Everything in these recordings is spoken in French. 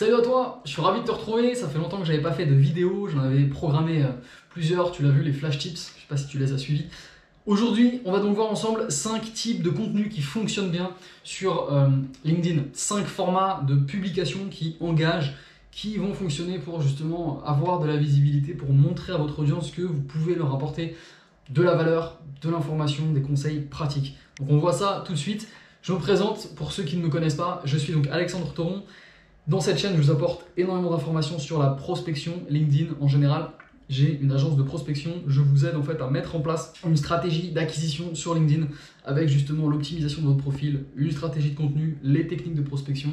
Salut à toi, je suis ravi de te retrouver, ça fait longtemps que j'avais pas fait de vidéo, j'en avais programmé plusieurs, tu l'as vu, les flash tips, je sais pas si tu les as suivis. Aujourd'hui, on va donc voir ensemble 5 types de contenus qui fonctionnent bien sur LinkedIn, 5 formats de publication qui engagent, qui vont fonctionner pour justement avoir de la visibilité, pour montrer à votre audience que vous pouvez leur apporter de la valeur, de l'information, des conseils pratiques. Donc on voit ça tout de suite. Je me présente, pour ceux qui ne me connaissent pas, je suis donc Alexandre Thoron. Dans cette chaîne, je vous apporte énormément d'informations sur la prospection LinkedIn en général. J'ai une agence de prospection, je vous aide en fait à mettre en place une stratégie d'acquisition sur LinkedIn avec justement l'optimisation de votre profil, une stratégie de contenu, les techniques de prospection,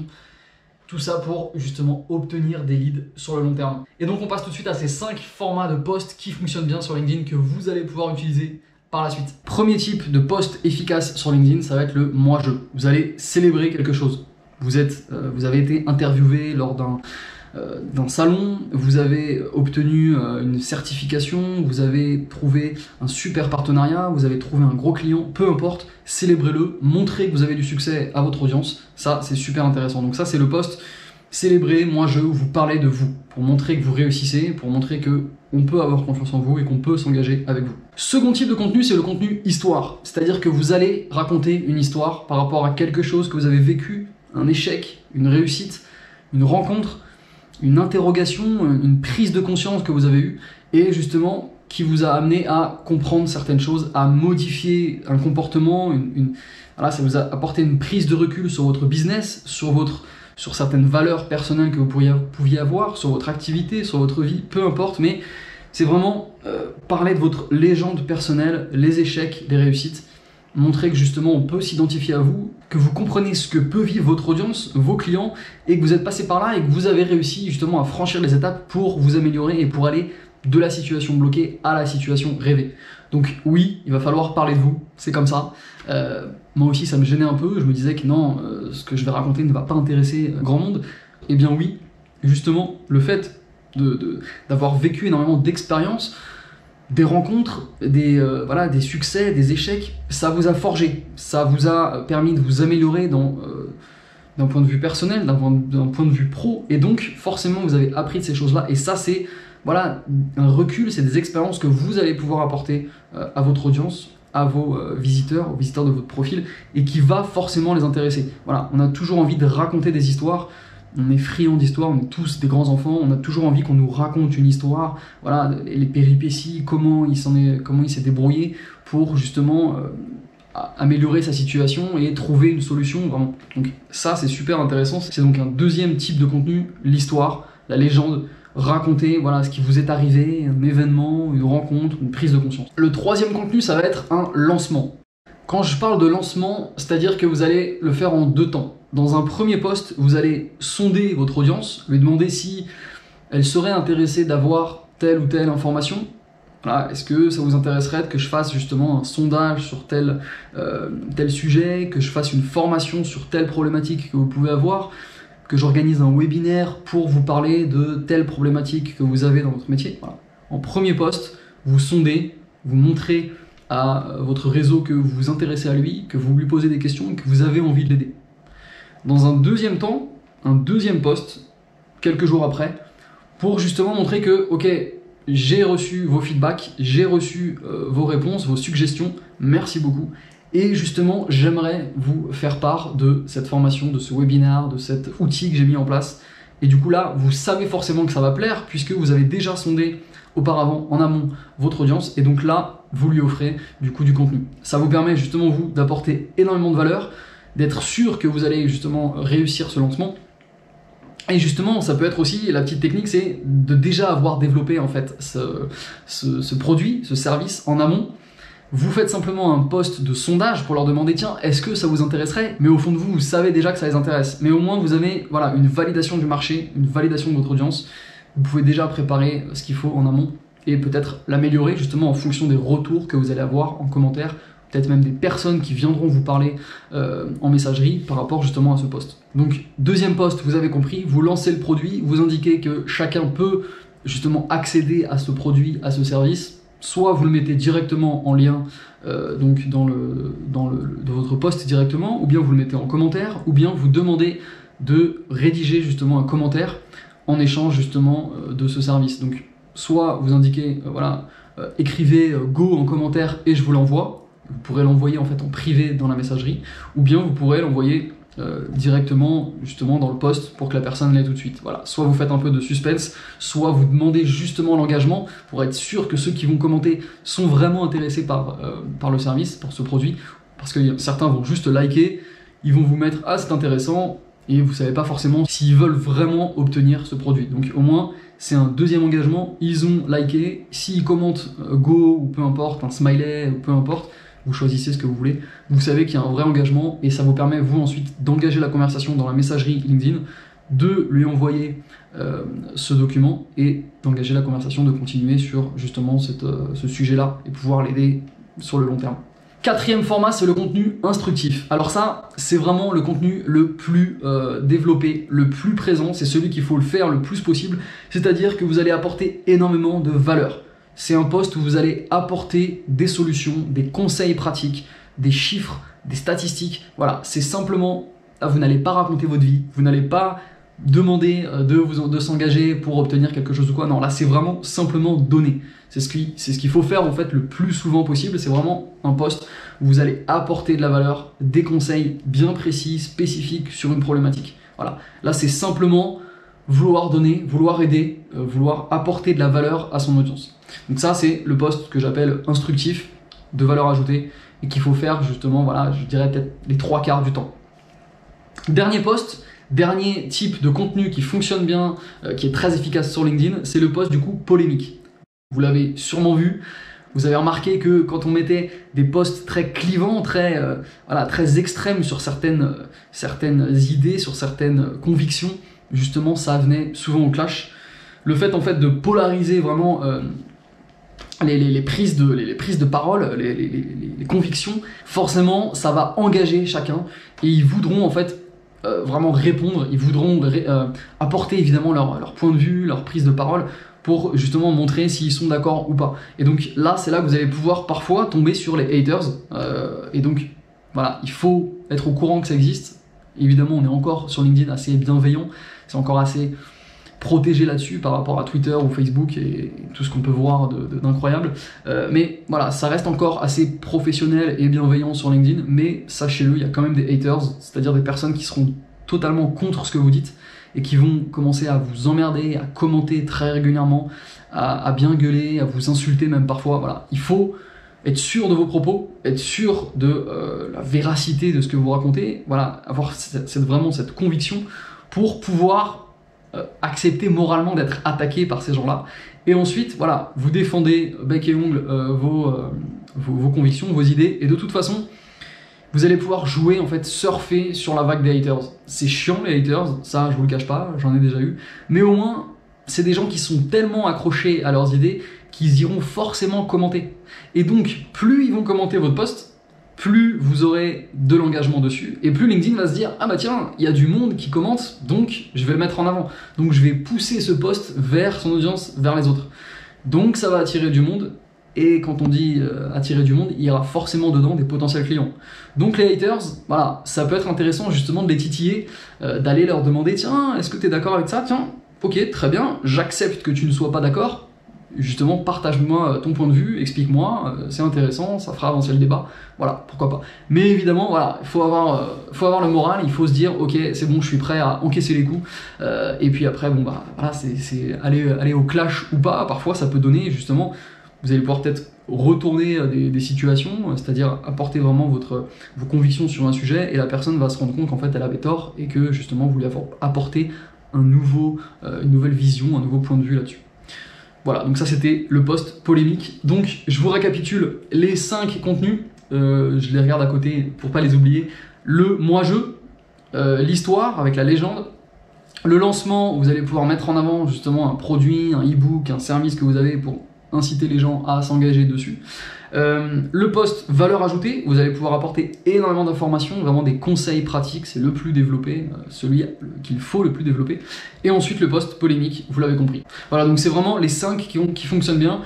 tout ça pour justement obtenir des leads sur le long terme. Et donc on passe tout de suite à ces 5 formats de posts qui fonctionnent bien sur LinkedIn que vous allez pouvoir utiliser par la suite. Premier type de post efficace sur LinkedIn, ça va être le moi-je. Vous allez célébrer quelque chose. Vous avez été interviewé lors d'un salon, vous avez obtenu une certification, vous avez trouvé un super partenariat, vous avez trouvé un gros client, peu importe, célébrez-le, montrez que vous avez du succès à votre audience, ça c'est super intéressant. Donc ça c'est le post célébrer, moi-je, où vous parlez de vous, pour montrer que vous réussissez, pour montrer qu'on peut avoir confiance en vous et qu'on peut s'engager avec vous. Second type de contenu, c'est le contenu histoire, c'est-à-dire que vous allez raconter une histoire par rapport à quelque chose que vous avez vécu, un échec, une réussite, une rencontre, une interrogation, une prise de conscience que vous avez eue et justement qui vous a amené à comprendre certaines choses, à modifier un comportement, voilà, ça vous a apporté une prise de recul sur votre business, sur certaines valeurs personnelles que vous pouviez avoir, sur votre activité, sur votre vie, peu importe, mais c'est vraiment parler de votre légende personnelle, les échecs, les réussites, montrer que justement on peut s'identifier à vous, que vous comprenez ce que peut vivre votre audience, vos clients, et que vous êtes passé par là et que vous avez réussi justement à franchir les étapes pour vous améliorer et pour aller de la situation bloquée à la situation rêvée. Donc oui, il va falloir parler de vous, c'est comme ça. Moi aussi ça me gênait un peu, je me disais que non, ce que je vais raconter ne va pas intéresser grand monde. Eh bien oui, justement, le fait d'avoir vécu énormément d'expériences, des rencontres, des succès, des échecs, ça vous a forgé, ça vous a permis de vous améliorer d'un point de vue personnel, d'un point de vue pro, et donc forcément vous avez appris de ces choses-là, et ça c'est un recul, c'est des expériences que vous allez pouvoir apporter à votre audience, à vos visiteurs, aux visiteurs de votre profil, et qui va forcément les intéresser. Voilà, on a toujours envie de raconter des histoires. On est friands d'histoire, on est tous des grands enfants, on a toujours envie qu'on nous raconte une histoire, voilà, les péripéties, comment il s'est débrouillé pour justement améliorer sa situation et trouver une solution, vraiment. Donc ça c'est super intéressant, c'est donc un deuxième type de contenu, l'histoire, la légende, raconter voilà, ce qui vous est arrivé, un événement, une rencontre, une prise de conscience. Le troisième contenu, ça va être un lancement. Quand je parle de lancement, c'est-à-dire que vous allez le faire en 2 temps. Dans un premier post, vous allez sonder votre audience, lui demander si elle serait intéressée d'avoir telle ou telle information. Voilà, est-ce que ça vous intéresserait que je fasse justement un sondage sur tel sujet, que je fasse une formation sur telle problématique que vous pouvez avoir, que j'organise un webinaire pour vous parler de telle problématique que vous avez dans votre métier. Voilà. En premier post, vous sondez, vous montrez à votre réseau que vous vous intéressez à lui, que vous lui posez des questions et que vous avez envie de l'aider. Dans un deuxième temps, un deuxième post, quelques jours après, pour justement montrer que, ok, j'ai reçu vos feedbacks, j'ai reçu vos réponses, vos suggestions, merci beaucoup. Et justement, j'aimerais vous faire part de cette formation, de ce webinaire, de cet outil que j'ai mis en place. Et du coup là, vous savez forcément que ça va plaire puisque vous avez déjà sondé auparavant, en amont, votre audience. Et donc là, vous lui offrez du coup du contenu. Ça vous permet justement, vous, d'apporter énormément de valeur, d'être sûr que vous allez justement réussir ce lancement. Et justement, ça peut être aussi, la petite technique, c'est de déjà avoir développé en fait ce produit, ce service en amont. Vous faites simplement un post de sondage pour leur demander tiens, est-ce que ça vous intéresserait? Mais au fond de vous, vous savez déjà que ça les intéresse. Mais au moins, vous avez voilà, une validation du marché, une validation de votre audience. Vous pouvez déjà préparer ce qu'il faut en amont et peut-être l'améliorer justement en fonction des retours que vous allez avoir en commentaire, peut-être même des personnes qui viendront vous parler en messagerie par rapport justement à ce post. Donc, deuxième post, vous avez compris, vous lancez le produit, vous indiquez que chacun peut justement accéder à ce produit, à ce service. Soit vous le mettez directement en lien donc dans votre post directement, ou bien vous le mettez en commentaire, ou bien vous demandez de rédiger justement un commentaire en échange justement de ce service. Donc soit vous indiquez, écrivez Go en commentaire et je vous l'envoie. Vous pourrez l'envoyer en fait en privé dans la messagerie, ou bien vous pourrez l'envoyer directement justement dans le post pour que la personne l'ait tout de suite. Voilà. Soit vous faites un peu de suspense, soit vous demandez justement l'engagement pour être sûr que ceux qui vont commenter sont vraiment intéressés par le service, par ce produit, parce que certains vont juste liker, ils vont vous mettre ah c'est intéressant et vous savez pas forcément s'ils veulent vraiment obtenir ce produit. Donc au moins c'est un deuxième engagement, ils ont liké, s'ils commentent Go ou peu importe, un smiley ou peu importe, vous choisissez ce que vous voulez, vous savez qu'il y a un vrai engagement et ça vous permet vous ensuite d'engager la conversation dans la messagerie LinkedIn, de lui envoyer ce document et d'engager la conversation, de continuer sur justement ce sujet-là et pouvoir l'aider sur le long terme. Quatrième format, c'est le contenu instructif. Alors ça, c'est vraiment le contenu le plus développé, le plus présent, c'est celui qu'il faut le faire le plus possible, c'est-à-dire que vous allez apporter énormément de valeur. C'est un post où vous allez apporter des solutions, des conseils pratiques, des chiffres, des statistiques. Voilà, c'est simplement, là, vous n'allez pas raconter votre vie, vous n'allez pas demander de s'engager pour obtenir quelque chose ou quoi. Non, là, c'est vraiment simplement donner. C'est ce qu'il faut faire en fait le plus souvent possible. C'est vraiment un post où vous allez apporter de la valeur, des conseils bien précis, spécifiques sur une problématique. Voilà, là, c'est simplement vouloir donner, vouloir aider, vouloir apporter de la valeur à son audience. Donc ça, c'est le post que j'appelle instructif, de valeur ajoutée, et qu'il faut faire justement, voilà, je dirais peut-être les 3/4 du temps. Dernier post, dernier type de contenu qui fonctionne bien, qui est très efficace sur LinkedIn, c'est le post du coup polémique. Vous l'avez sûrement vu, vous avez remarqué que quand on mettait des posts très clivants, très extrêmes sur certaines idées, sur certaines convictions, justement ça venait souvent au clash. Le fait en fait de polariser vraiment les prises de parole, les convictions, forcément ça va engager chacun et ils voudront en fait vraiment répondre, ils voudront apporter évidemment leur point de vue, leur prise de parole pour justement montrer s'ils sont d'accord ou pas. Et donc là c'est là que vous allez pouvoir parfois tomber sur les haters et donc voilà, il faut être au courant que ça existe. Évidemment on est encore sur LinkedIn assez bienveillant, c'est encore assez protégé là-dessus par rapport à Twitter ou Facebook et tout ce qu'on peut voir d'incroyable. Mais voilà, ça reste encore assez professionnel et bienveillant sur LinkedIn, mais sachez-le, il y a quand même des haters, c'est-à-dire des personnes qui seront totalement contre ce que vous dites et qui vont commencer à vous emmerder, à commenter très régulièrement, à bien gueuler, à vous insulter même parfois. Voilà, il faut être sûr de vos propos, être sûr de la véracité de ce que vous racontez, voilà, avoir vraiment cette conviction pour pouvoir accepter moralement d'être attaqué par ces gens-là. Et ensuite, voilà, vous défendez bec et ongle vos convictions, vos idées, et de toute façon, vous allez pouvoir jouer, en fait, surfer sur la vague des haters. C'est chiant les haters, ça je vous le cache pas, j'en ai déjà eu, mais au moins, c'est des gens qui sont tellement accrochés à leurs idées qu'ils iront forcément commenter. Et donc, plus ils vont commenter votre post, plus vous aurez de l'engagement dessus, et plus LinkedIn va se dire « Ah bah tiens, il y a du monde qui commente, donc je vais le mettre en avant. Donc je vais pousser ce post vers son audience, vers les autres. » Donc ça va attirer du monde, et quand on dit attirer du monde, il y aura forcément dedans des potentiels clients. Donc les haters, voilà, ça peut être intéressant justement de les titiller, d'aller leur demander « Tiens, est-ce que tu es d'accord avec ça? Tiens, ok, très bien, j'accepte que tu ne sois pas d'accord. Justement, partage-moi ton point de vue, explique-moi, c'est intéressant, ça fera avancer le débat, voilà, pourquoi pas. Mais évidemment, voilà, il faut avoir le moral, il faut se dire, ok, c'est bon, je suis prêt à encaisser les coups, et puis après, bon bah, voilà, c'est aller au clash ou pas, parfois ça peut donner, justement, vous allez pouvoir peut-être retourner des situations, c'est-à-dire apporter vraiment vos convictions sur un sujet, et la personne va se rendre compte qu'en fait, elle avait tort, et que justement, vous lui avez apporté une nouvelle vision, un nouveau point de vue là-dessus. Voilà, donc ça c'était le post polémique. Donc je vous récapitule les 5 contenus, je les regarde à côté pour pas les oublier. Le moi-je, l'histoire avec la légende, le lancement où vous allez pouvoir mettre en avant justement un produit, un e-book, un service que vous avez pour inciter les gens à s'engager dessus. Le post valeur ajoutée, vous allez pouvoir apporter énormément d'informations, vraiment des conseils pratiques, c'est le plus développé, celui qu'il faut le plus développer. Et ensuite le post polémique, vous l'avez compris. Voilà, donc c'est vraiment les 5 qui fonctionnent bien.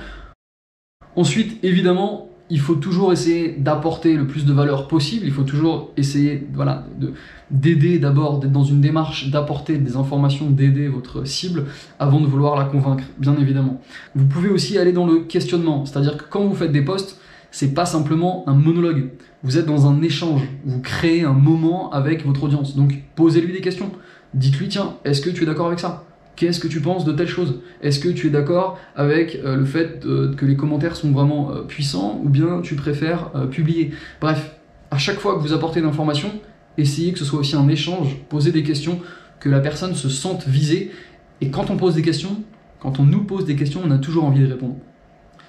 Ensuite, évidemment, il faut toujours essayer d'apporter le plus de valeur possible, il faut toujours essayer d'aider d'abord, d'être dans une démarche d'apporter des informations, d'aider votre cible avant de vouloir la convaincre, bien évidemment. Vous pouvez aussi aller dans le questionnement, c'est-à-dire que quand vous faites des posts, c'est pas simplement un monologue, vous êtes dans un échange, vous créez un moment avec votre audience, donc posez-lui des questions, dites-lui tiens, est-ce que tu es d'accord avec ça ? Qu'est-ce que tu penses de telle chose? Est-ce que tu es d'accord avec le fait que les commentaires sont vraiment puissants ou bien tu préfères publier? Bref, à chaque fois que vous apportez une information, essayez que ce soit aussi un échange, posez des questions, que la personne se sente visée. Et quand on pose des questions, quand on nous pose des questions, on a toujours envie de répondre.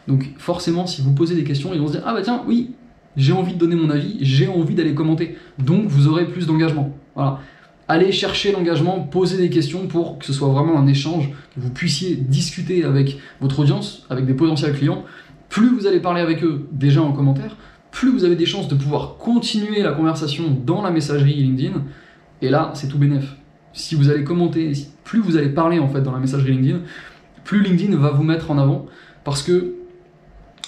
Donc forcément, si vous posez des questions, ils vont se dire « Ah bah tiens, oui, j'ai envie de donner mon avis, j'ai envie d'aller commenter. » Donc vous aurez plus d'engagement. Voilà. Allez chercher l'engagement, posez des questions pour que ce soit vraiment un échange, que vous puissiez discuter avec votre audience, avec des potentiels clients. Plus vous allez parler avec eux déjà en commentaire, plus vous avez des chances de pouvoir continuer la conversation dans la messagerie LinkedIn. Et là, c'est tout bénef. Si vous allez commenter, plus vous allez parler en fait dans la messagerie LinkedIn, plus LinkedIn va vous mettre en avant parce que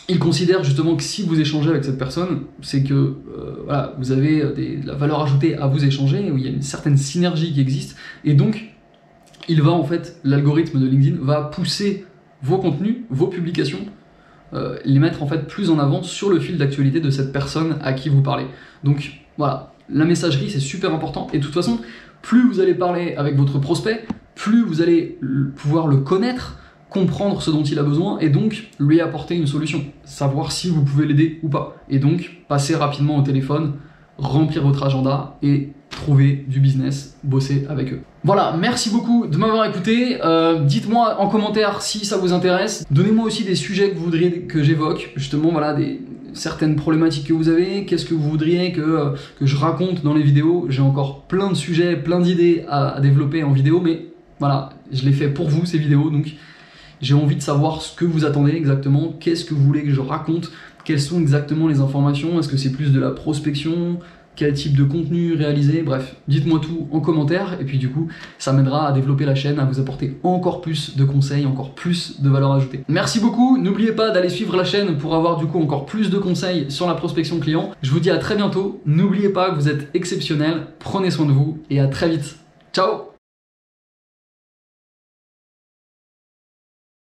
il considère justement que si vous échangez avec cette personne, c'est que voilà, vous avez de la valeur ajoutée à vous échanger, où il y a une certaine synergie qui existe, et donc il va en fait, l'algorithme de LinkedIn va pousser vos contenus, vos publications, les mettre en fait plus en avant sur le fil d'actualité de cette personne à qui vous parlez. Donc voilà, la messagerie c'est super important, et de toute façon, plus vous allez parler avec votre prospect, plus vous allez pouvoir le connaître, comprendre ce dont il a besoin et donc lui apporter une solution, savoir si vous pouvez l'aider ou pas. Et donc passer rapidement au téléphone, remplir votre agenda et trouver du business, bosser avec eux. Voilà, merci beaucoup de m'avoir écouté. Dites-moi en commentaire si ça vous intéresse. Donnez-moi aussi des sujets que vous voudriez que j'évoque, justement voilà, certaines problématiques que vous avez, qu'est-ce que vous voudriez que je raconte dans les vidéos. J'ai encore plein de sujets, plein d'idées à développer en vidéo, mais voilà, je les fais pour vous ces vidéos, donc j'ai envie de savoir ce que vous attendez exactement, qu'est-ce que vous voulez que je raconte, quelles sont exactement les informations, est-ce que c'est plus de la prospection, quel type de contenu réaliser, bref, dites-moi tout en commentaire, et puis du coup, ça m'aidera à développer la chaîne, à vous apporter encore plus de conseils, encore plus de valeur ajoutée. Merci beaucoup, n'oubliez pas d'aller suivre la chaîne pour avoir du coup encore plus de conseils sur la prospection client. Je vous dis à très bientôt, n'oubliez pas que vous êtes exceptionnel, prenez soin de vous, et à très vite. Ciao!